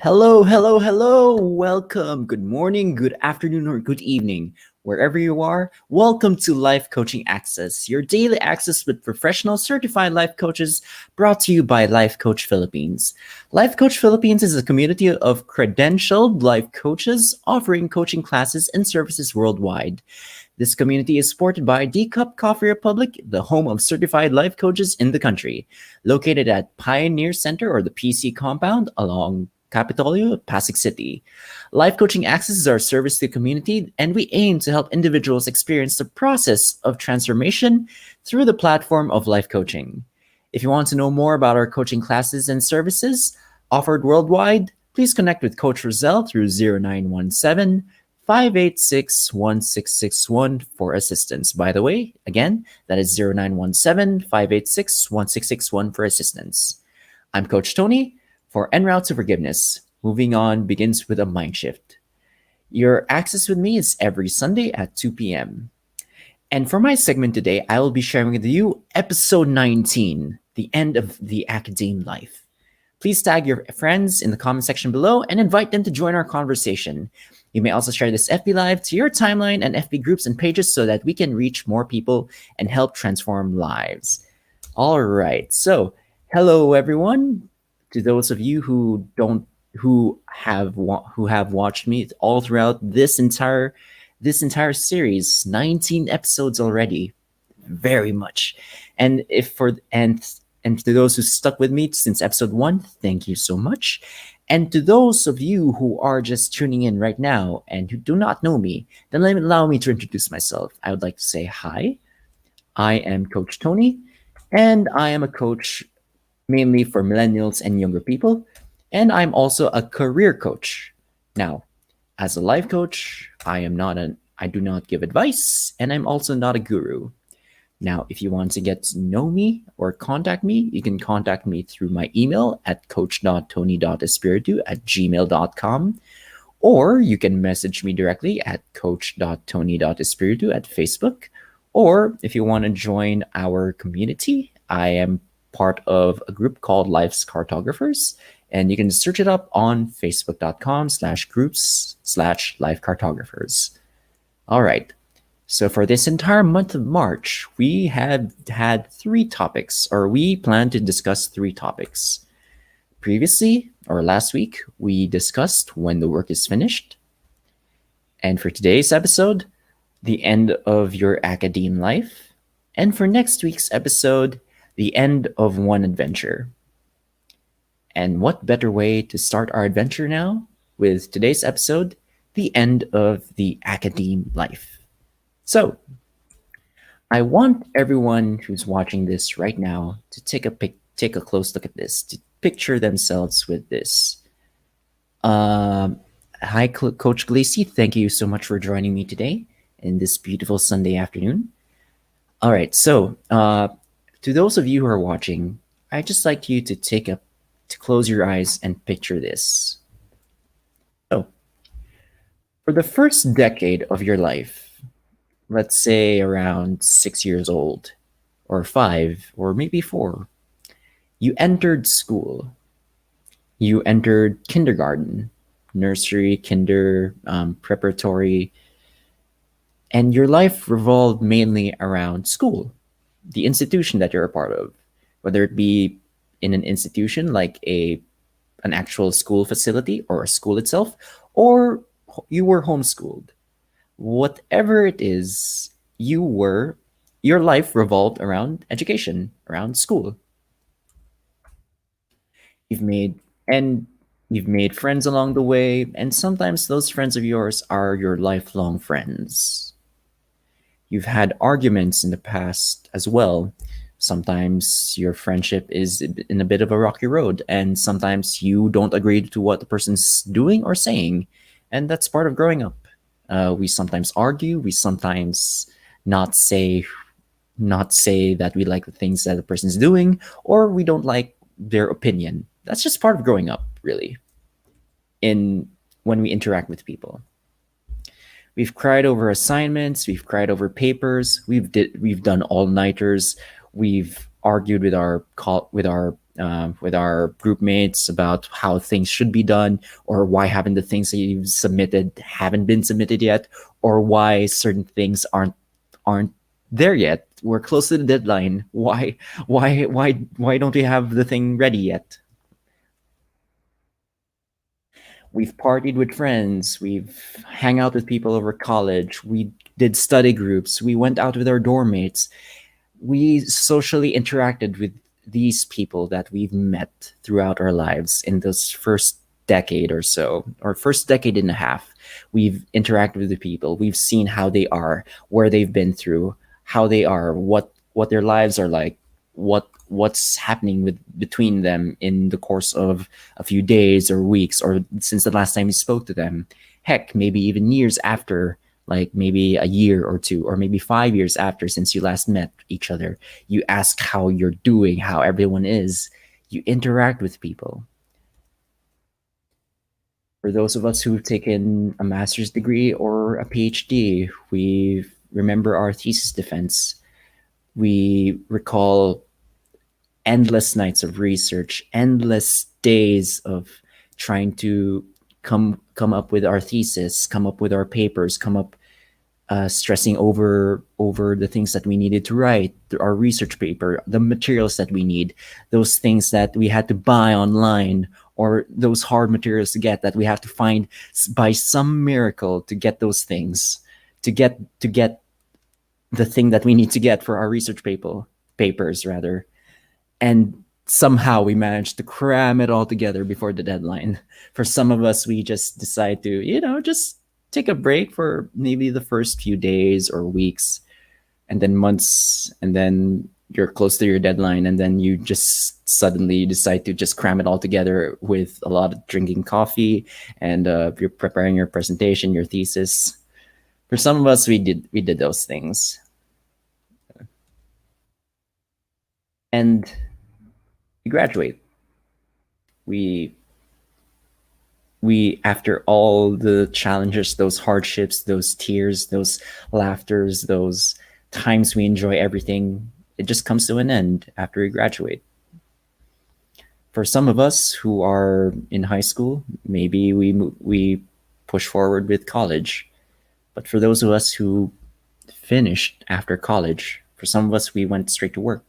Hello, hello, hello. Welcome. Good morning, good afternoon, or good evening. Wherever you are, welcome to Life Coaching Access, your daily access with professional certified life coaches brought to you by Life Coach Philippines. Life Coach Philippines is a community of credentialed life coaches offering coaching classes and services worldwide. This community is supported by D Cup Coffee Republic, the home of certified life coaches in the country, located at Pioneer Center or the PC compound along Capitolio, Pasig City. Life Coaching Access is our service to the community, and we aim to help individuals experience the process of transformation through the platform of life coaching. If you want to know more about our coaching classes and services offered worldwide, please connect with Coach Roselle through 0917 586 1661 for assistance. By the way, again, that is 0917 586 1661 for assistance. I'm Coach Tony for En Route to Forgiveness. Moving on begins with a mind shift. Your access with me is every Sunday at 2 p.m. And for my segment today, I will be sharing with you episode 19, the end of the Academe life. Please tag your friends in the comment section below and invite them to join our conversation. You may also share this FB Live to your timeline and FB groups and pages so that we can reach more people and help transform lives. All right. So, hello everyone. To those of you who have watched me all throughout this entire series, 19 episodes already. Very much. And to those who stuck with me since episode 1, thank you so much. And to those of you who are just tuning in right now and who do not know me, then allow me to introduce myself. I would like to say hi. I am Coach Tony, and I am a coach mainly for millennials and younger people, and I'm also a career coach. Now, as a life coach, I do not give advice, and I'm also not a guru. Now, if you want to get to know me or contact me, you can contact me through my email at coach.tony.espiritu@gmail.com, or you can message me directly at coach.tony.espiritu at Facebook. Or if you want to join our community, I am part of a group called Life's Cartographers, and you can search it up on facebook.com/groups/lifecartographers. All right. So for this entire month of March, we have had 3 topics, or we plan to discuss 3 topics. Previously, or last week, we discussed when the work is finished. And for today's episode, the end of your academe life. And for next week's episode, the end of one adventure. And what better way to start our adventure now with today's episode, the end of the academe life. So, I want everyone who's watching this right now to take a close look at this, to picture themselves with this. Hi, Coach Gleesy. Thank you so much for joining me today in this beautiful Sunday afternoon. All right, so to those of you who are watching, I'd just like you to close your eyes and picture this. So, for the first decade of your life, let's say around 6 years old, or 5, or maybe 4, you entered school. You entered kindergarten, nursery, preparatory, and your life revolved mainly around school, the institution that you're a part of, whether it be in an institution like an actual school facility or a school itself, or you were homeschooled. Whatever it is, your life revolved around education, around school. You've made friends along the way, and sometimes those friends of yours are your lifelong friends. You've had arguments in the past as well. Sometimes your friendship is in a bit of a rocky road, and sometimes you don't agree to what the person's doing or saying, and that's part of growing up. We sometimes argue. We sometimes not say that we like the things that the person's doing, or we don't like their opinion. That's just part of growing up, really, when we interact with people. We've cried over assignments. We've cried over papers. We've done all-nighters. We've argued with our with our group mates about how things should be done, or why haven't the things that you've submitted haven't been submitted yet, or why certain things aren't there yet. We're close to the deadline. Why don't we have the thing ready yet? We've partied with friends. We've hang out with people over college. We did study groups. We went out with our dorm mates. We socially interacted with these people that we've met throughout our lives in this first decade or so, or first decade and a half. We've interacted with the people. We've seen how they are, where they've been through, how they are, what their lives are like, what's happening with between them in the course of a few days or weeks or since the last time we spoke to them. Heck, maybe even years after, like maybe a year or two, or maybe 5 years after since you last met each other. You ask how you're doing, how everyone is. You interact with people. For those of us who've taken a master's degree or a PhD, we remember our thesis defense. We recall endless nights of research, endless days of trying to come up with our thesis, come up with our papers, come up stressing over the things that we needed to write, our research paper, the materials that we need, those things that we had to buy online, or those hard materials to get that we have to find by some miracle to get those things, to get the thing that we need to get for our research papers rather, and somehow we managed to cram it all together before the deadline. For some of us, we just decide to, just take a break for maybe the first few days or weeks, and then months, and then you're close to your deadline, and then you just suddenly decide to just cram it all together with a lot of drinking coffee, and you're preparing your presentation, your thesis. For some of us, we did those things, and we graduate. We after all the challenges, those hardships, those tears, those laughters, those times we enjoy everything, it just comes to an end after we graduate. For some of us who are in high school, maybe we push forward with college. But for those of us who finished after college, for some of us we went straight to work.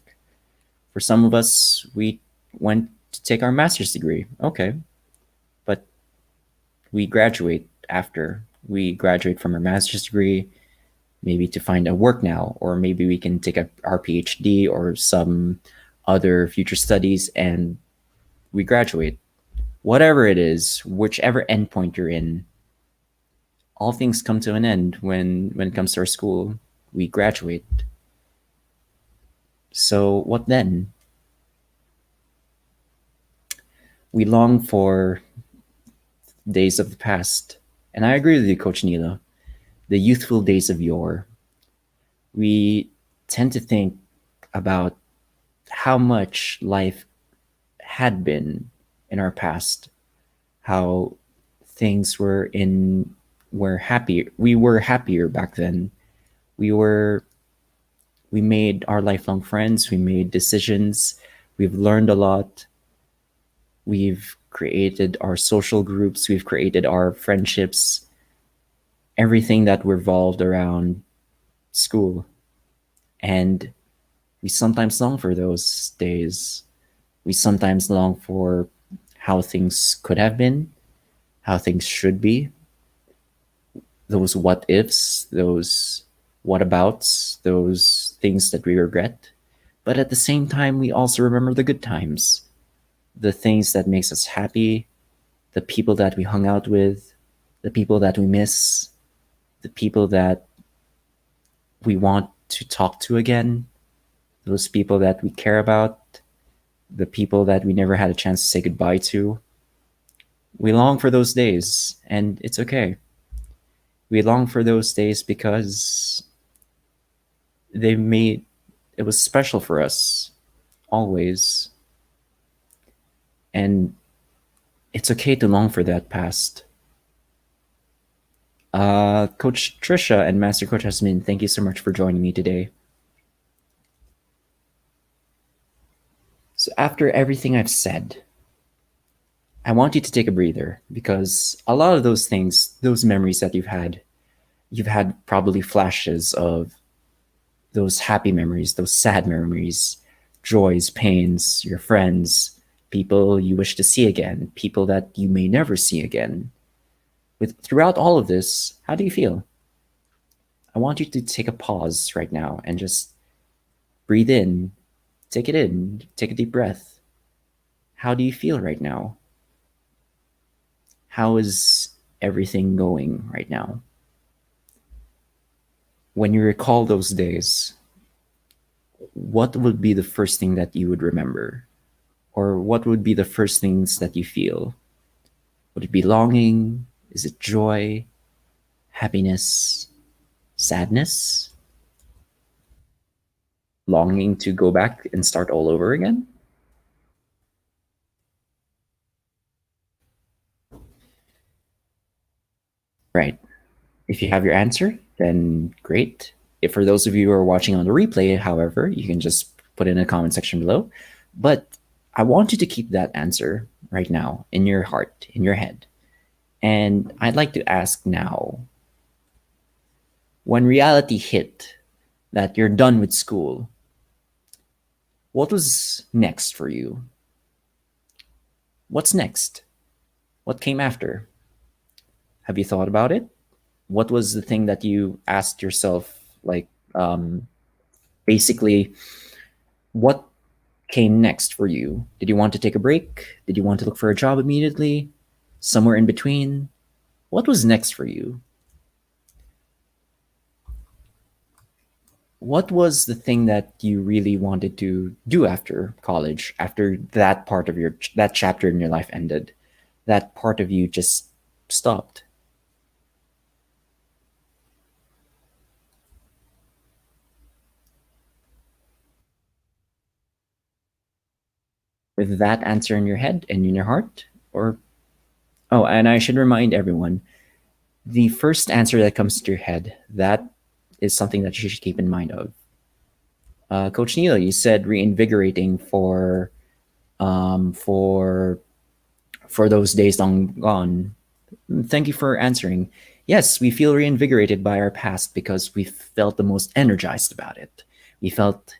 For some of us we went to take our master's degree. Okay, but we graduate after we graduate from our master's degree, maybe to find a work now, or maybe we can take our PhD or some other future studies, and we graduate. Whatever it is, whichever endpoint you're in, all things come to an end when it comes to our school. We graduate. So what then? We long for days of the past. And I agree with you, Coach Nila. The youthful days of yore. We tend to think about how much life had been in our past, how things were happy. We were happier back then. We were we made our lifelong friends, we made decisions, we've learned a lot, we've created our social groups, we've created our friendships, everything that revolved around school. And we sometimes long for those days. We sometimes long for how things could have been, how things should be, those what ifs, those what abouts, those things that we regret. But at the same time, we also remember the good times, the things that makes us happy, the people that we hung out with, the people that we miss, the people that we want to talk to again, those people that we care about, the people that we never had a chance to say goodbye to. We long for those days, and it's okay. We long for those days because they made it was special for us always. And it's okay to long for that past. Coach Trisha and Master Coach Hasmin, thank you so much for joining me today. So, after everything I've said, I want you to take a breather because a lot of those things, those memories that you've had probably flashes of those happy memories, those sad memories, joys, pains, your friends, people you wish to see again, people that you may never see again. With throughout all of this, how do you feel? I want you to take a pause right now and just breathe in, take it in, take a deep breath. How do you feel right now? How is everything going right now? When you recall those days, what would be the first thing that you would remember? Or what would be the first things that you feel? Would it be longing? Is it joy? Happiness? Sadness? Longing to go back and start all over again? Right. If you have your answer, then great. If for those of you who are watching on the replay, however, you can just put it in the comment section below. But I want you to keep that answer right now in your heart, in your head. And I'd like to ask now, when reality hit that you're done with school, what was next for you? What's next? What came after? Have you thought about it? What was the thing that you asked yourself, like, um, basically, what came next for you? Did you want to take a break? Did you want to look for a job immediately? Somewhere in between? What was next for you? What was the thing that you really wanted to do after college, after that part of your that chapter in your life ended? That part of you just stopped. With that answer in your head and in your heart? Or, oh, and I should remind everyone, the first answer that comes to your head, that is something that you should keep in mind of. Coach Neil, you said reinvigorating um, for for those days long gone. Thank you for answering. Yes, we feel reinvigorated by our past because we felt the most energized about it. We felt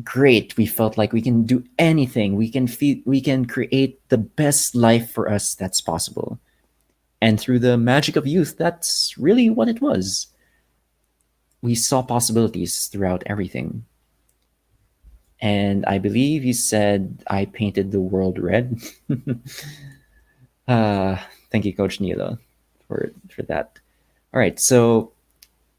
great. We felt like we can do anything. We can create the best life for us that's possible. And through the magic of youth, that's really what it was. We saw possibilities throughout everything. And I believe you said I painted the world red. uh, Thank you, Coach Nilo, for that. All right, so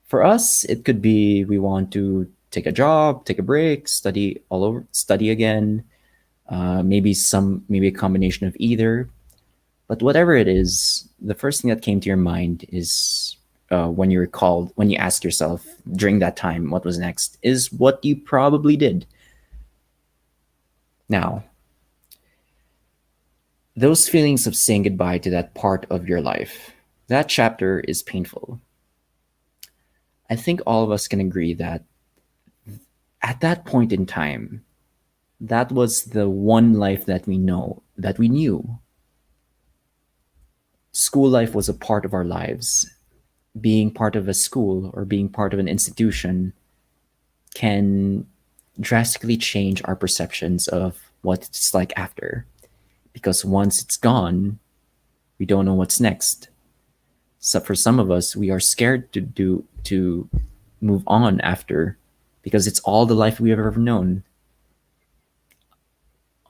for us, it could be we want to take a job, take a break, study all over, study again. Maybe a combination of either. But whatever it is, the first thing that came to your mind is when you recalled, when you asked yourself during that time, what was next, is what you probably did. Now, those feelings of saying goodbye to that part of your life, that chapter is painful. I think all of us can agree that at that point in time, that was the one life that we knew. School life was a part of our lives. Being part of a school or being part of an institution can drastically change our perceptions of what it's like after. Because once it's gone, we don't know what's next. So for some of us, we are scared to move on after because it's all the life we've ever known.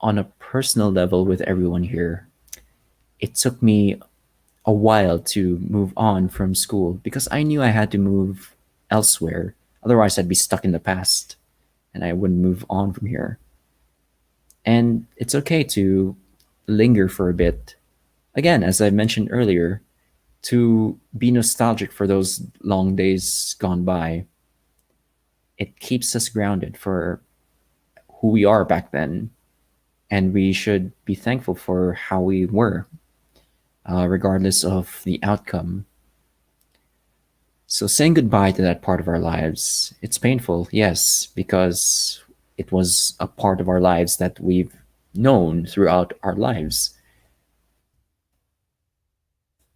On a personal level with everyone here, it took me a while to move on from school because I knew I had to move elsewhere. Otherwise, I'd be stuck in the past and I wouldn't move on from here. And it's okay to linger for a bit. Again, as I mentioned earlier, to be nostalgic for those long days gone by. It keeps us grounded for who we are back then. And we should be thankful for how we were, regardless of the outcome. So saying goodbye to that part of our lives, it's painful, yes, because It was a part of our lives that we've known throughout our lives.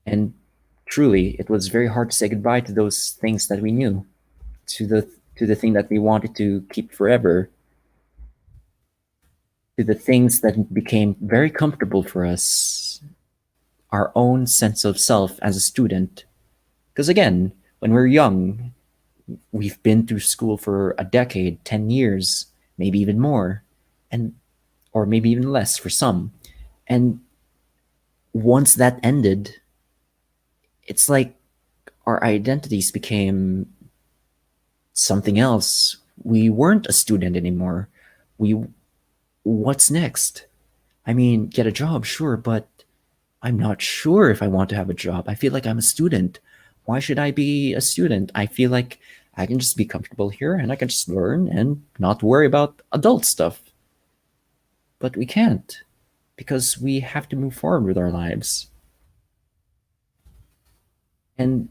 And truly, it was very hard to say goodbye to those things that we knew, to the thing that we wanted to keep forever, to the things that became very comfortable for us, our own sense of self as a student. Because again, when we're young, we've been through school for a decade, 10 years, maybe even more, and or maybe even less for some. And once that ended, it's like our identities became something else. We weren't a student anymore. We What's next? I mean, get a job, sure, but I'm not sure if I want to have a job. I feel like I'm a student. Why should I be a student? I feel like I can just be comfortable here and I can just learn and not worry about adult stuff. But we can't because we have to move forward with our lives. And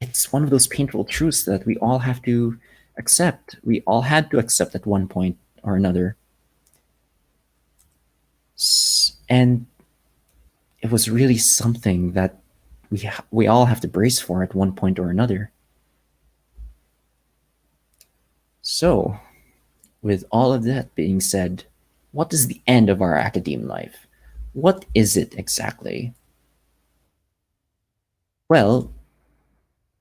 it's one of those painful truths that we all have to accept. We all had to accept at one point or another. And it was really something that we all have to brace for at one point or another. So, with all of that being said, what is the end of our academe life? What is it exactly? Well,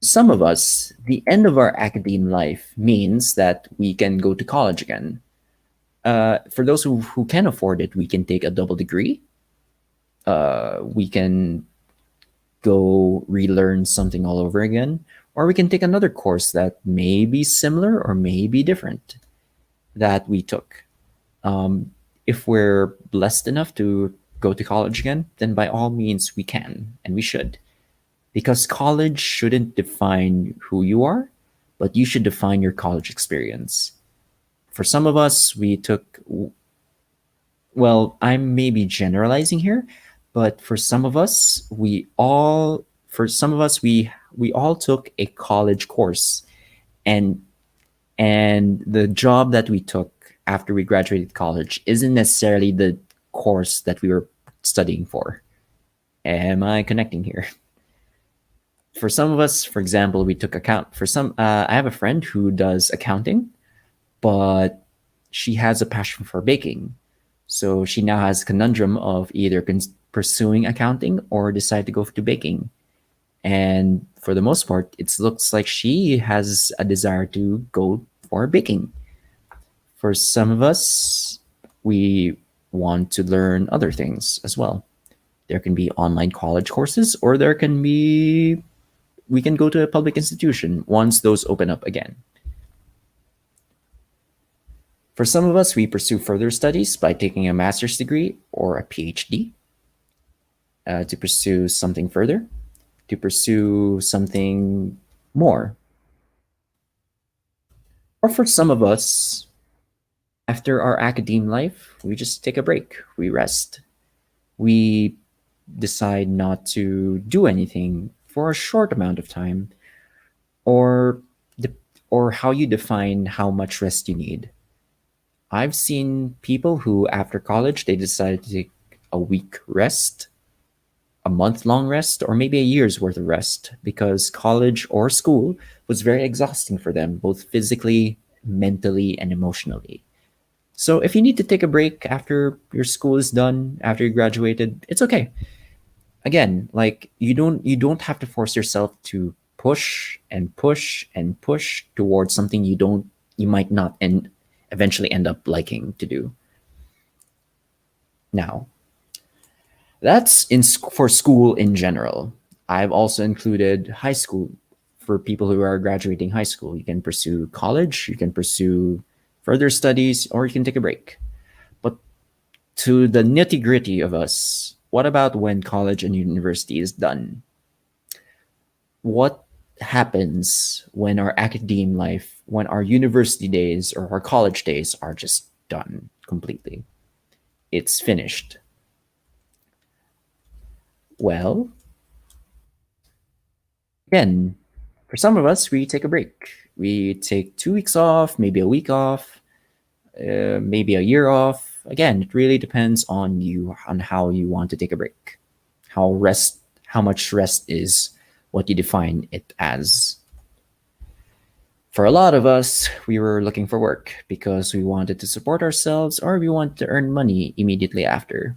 some of us, the end of our academe life means that we can go to college again. For those who can afford it, we can take a double degree. We can go relearn something all over again, or we can take another course that may be similar or may be different that we took. If we're blessed enough to go to college again, then by all means we can and we should. Because college shouldn't define who you are, but you should define your college experience. For some of us, we took, well, I'm maybe generalizing here, but for some of us, we all took a college course, and the job that we took after we graduated college isn't necessarily the course that we were studying for. Am I connecting here? For some of us, for example, we took account. I have a friend who does accounting, but she has a passion for baking. So she now has a conundrum of either pursuing accounting or decide to go to baking. And for the most part, it looks like she has a desire to go for baking. For some of us, we want to learn other things as well. There can be online college courses, or we can go to a public institution once those open up again. For some of us, we pursue further studies by taking a master's degree or a PhD to pursue something further, to pursue something more. Or for some of us, after our academe life, we just take a break, we rest. We decide not to do anything for a short amount of time, or or how you define how much rest you need. I've seen people who, after college, they decided to take a week rest, a month long rest, or maybe a year's worth of rest because college or school was very exhausting for them, both physically, mentally, and emotionally. So if you need to take a break after your school is done, after you graduated, it's okay. Again, like you don't have to force yourself to push and push and push towards something you might not eventually end up liking to do. Now, that's for school in general. I've also included high school for people who are graduating high school. You can pursue college, you can pursue further studies, or you can take a break. But to the nitty gritty of us, what about when college and university is done? What happens when our academe life, when our university days or our college days are just done completely? It's finished. Well, again, for some of us, we take a break. We take 2 weeks off, maybe a week off. maybe a year off. Again, it really depends on you, on how you want to take a break, how rest, how much rest is what you define it as. For a lot of us, we were looking for work because we wanted to support ourselves or we wanted to earn money immediately after.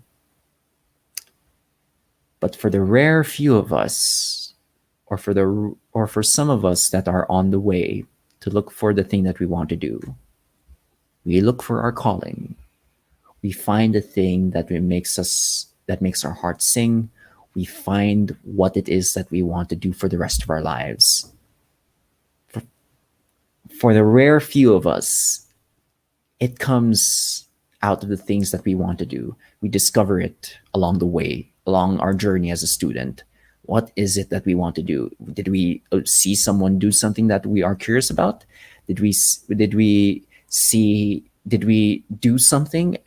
But for the rare few of us, or for some of us that are on the way to look for the thing that we want to do, we look for our calling. We find the thing that makes our heart sing. We find what it is that we want to do for the rest of our lives. For, for the rare few of us, it comes out of the things that we want to do. We discover it along the way, along our journey as a student. What is it that we want to do? Did we see someone do something that we are curious about? Did we do something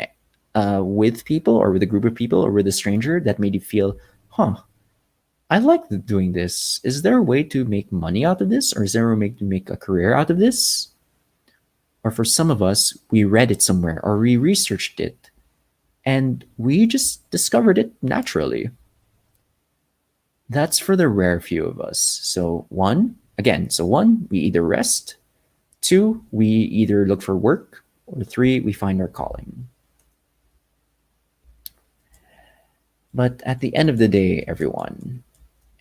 with people or with a group of people or with a stranger that made you feel, huh, I like doing this. Is there a way to make money out of this? Or is there a way to make a career out of this? Or for some of us, we read it somewhere or we researched it and we just discovered it naturally. That's for the rare few of us. So one, we either rest. Two, we either look for work. Or three, we find our calling. But at the end of the day, everyone,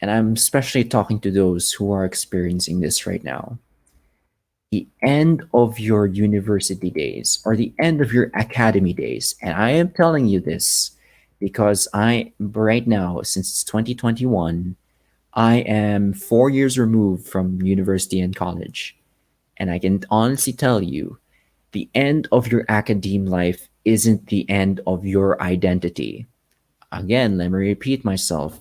and I'm especially talking to those who are experiencing this right now, the end of your university days or the end of your academy days, and I am telling you this because right now, since it's 2021, I am 4 years removed from university and college. And I can honestly tell you, the end of your academe life isn't the end of your identity. Again, let me repeat myself.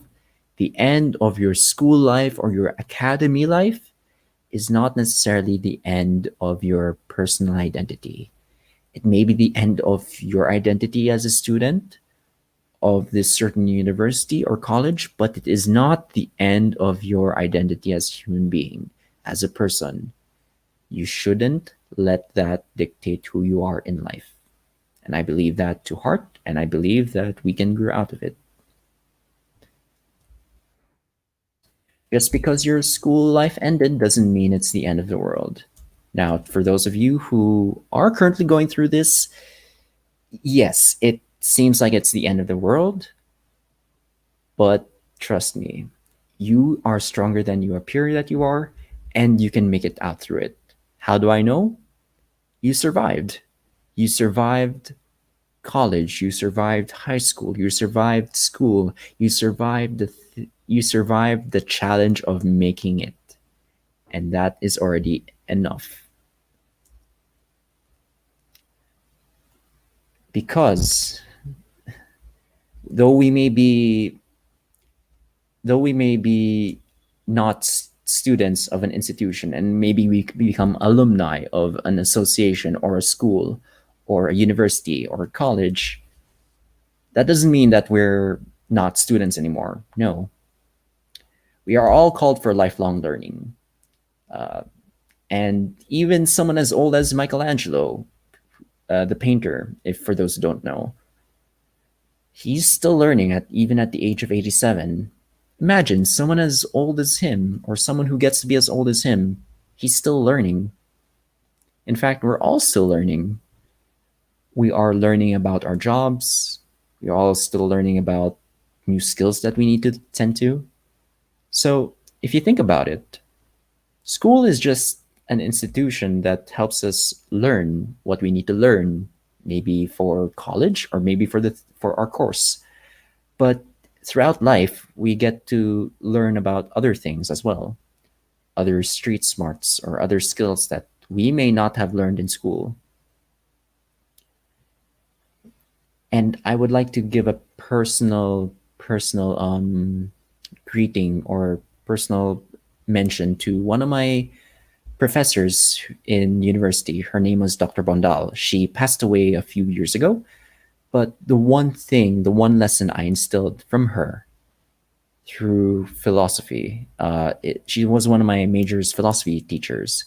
The end of your school life or your academy life is not necessarily the end of your personal identity. It may be the end of your identity as a student of this certain university or college, but it is not the end of your identity as a human being, as a person. You shouldn't let that dictate who you are in life. And I believe that to heart, and I believe that we can grow out of it. Just because your school life ended doesn't mean it's the end of the world. Now, for those of you who are currently going through this, yes, it seems like it's the end of the world, but trust me, you are stronger than you appear that you are, and you can make it out through it. How do I know? You survived. You survived college, you survived high school, you survived school, you survived the challenge of making it. And that is already enough. Because though we may be not students of an institution, and maybe we become alumni of an association or a school or a university or a college, that doesn't mean that we're not students anymore. No. We are all called for lifelong learning. And even someone as old as Michelangelo, the painter, if for those who don't know, he's still learning even at the age of 87. Imagine someone as old as him, or someone who gets to be as old as him, he's still learning. In fact, we're all still learning. We are learning about our jobs. We're all still learning about new skills that we need to tend to. So if you think about it, school is just an institution that helps us learn what we need to learn, maybe for college or maybe for our course. But throughout life, we get to learn about other things as well, other street smarts or other skills that we may not have learned in school. And I would like to give a personal greeting or personal mention to one of my professors in university. Her name was Dr. Bondal. She passed away a few years ago, but the one lesson I instilled from her through philosophy, she was one of my major's philosophy teachers,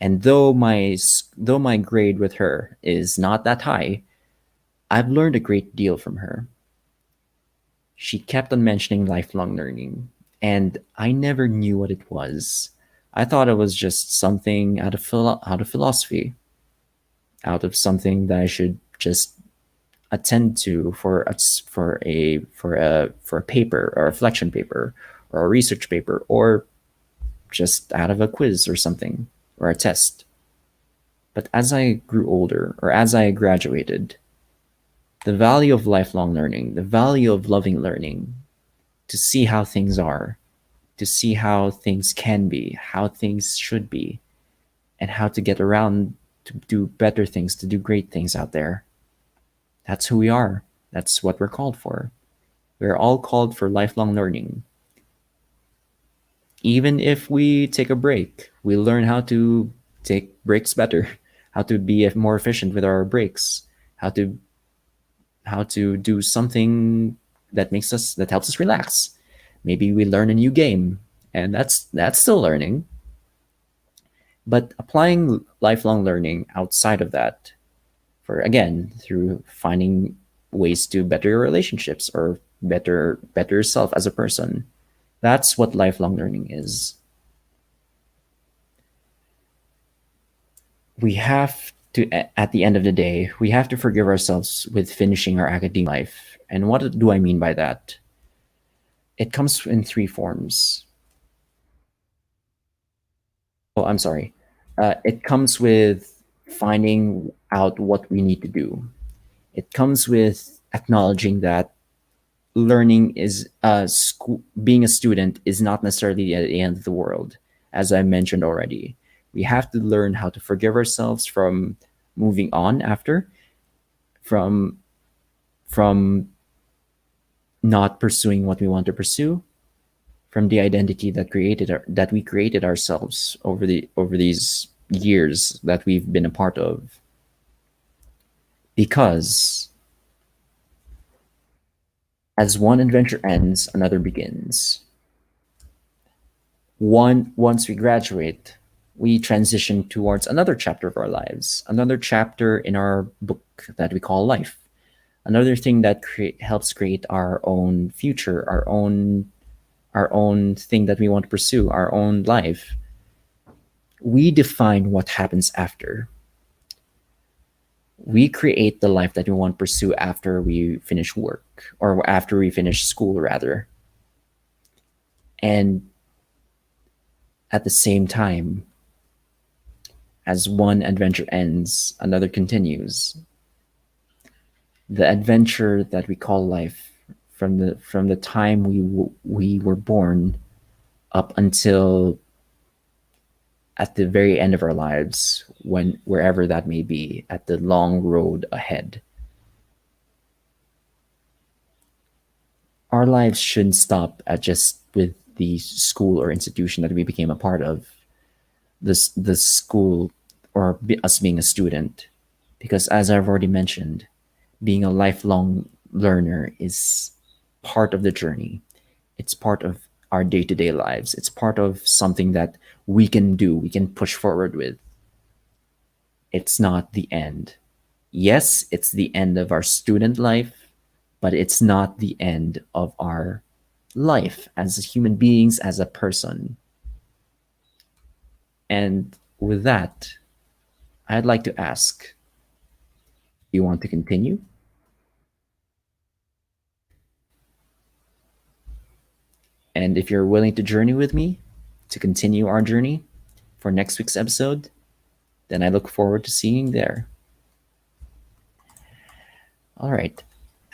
And though my grade with her is not that high, I've learned a great deal from her. She kept on mentioning lifelong learning, and I never knew what it was. I thought it was just something out of philosophy, out of something that I should just attend to for a paper or a reflection paper or a research paper or just out of a quiz or something or a test. But as I grew older or as I graduated, the value of lifelong learning, the value of loving learning, to see how things are, to see how things can be, how things should be, and how to get around to do better things, to do great things out there. That's who we are. That's what we're called for. We're all called for lifelong learning. Even if we take a break, we learn how to take breaks better, how to be more efficient with our breaks, how to do something that helps us relax. Maybe we learn a new game, and that's still learning. But applying lifelong learning outside of that, for again through finding ways to better your relationships or better yourself as a person, that's what lifelong learning is. We have to, at the end of the day, we have to forgive ourselves with finishing our academic life. And what do I mean by that? It comes in three forms. Oh, I'm sorry. It comes with finding out what we need to do. It comes with acknowledging that learning is being a student is not necessarily at the end of the world, as I mentioned already. We have to learn how to forgive ourselves from moving on after, from from not pursuing what we want to pursue, from the identity that we created ourselves over these years that we've been a part of. Because as one adventure ends, another begins. Once we graduate, we transition towards another chapter of our lives, another chapter in our book that we call life, another thing that helps create our own future, our own thing that we want to pursue, our own life. We define what happens after. We create the life that we want to pursue after we finish work or after we finish school, rather. And at the same time, as one adventure ends, another continues. The adventure that we call life, from the time we were born up until at the very end of our lives, when wherever that may be, at the long road ahead. Our lives shouldn't stop at just with the school or institution that we became a part of, the school or us being a student, because as I've already mentioned, being a lifelong learner is part of the journey. It's part of our day-to-day lives. It's part of something that we can do, we can push forward with. It's not the end. Yes, it's the end of our student life, but it's not the end of our life as human beings, as a person. And with that, I'd like to ask, do you want to continue? And if you're willing to journey with me, to continue our journey for next week's episode, then I look forward to seeing you there. All right.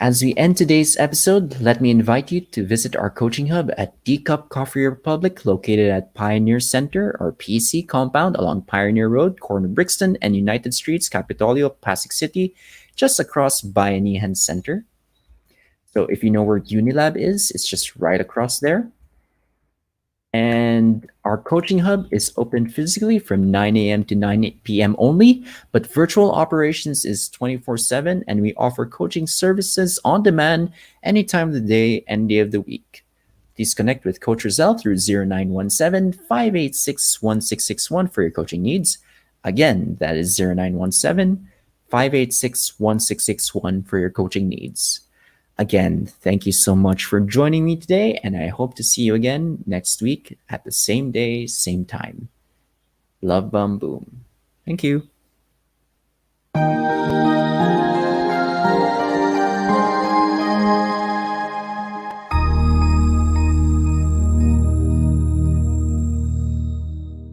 As we end today's episode, let me invite you to visit our coaching hub at D Cup Coffee Republic, located at Pioneer Center or PC compound along Pioneer Road, corner Brixton and United Streets, Capitolio, Pasig City, just across Bayanihan Center. So if you know where Unilab is, it's just right across there. And our coaching hub is open physically from 9 a.m. to 9 p.m. only, but virtual operations is 24/7, and we offer coaching services on demand anytime of the day, any day of the week. Please connect with Coach Rizal through 0917-586-1661 for your coaching needs. Again, that is 0917 586 1661 for your coaching needs. Again, thank you so much for joining me today, and I hope to see you again next week at the same day, same time. Love, bum, boom. Thank you.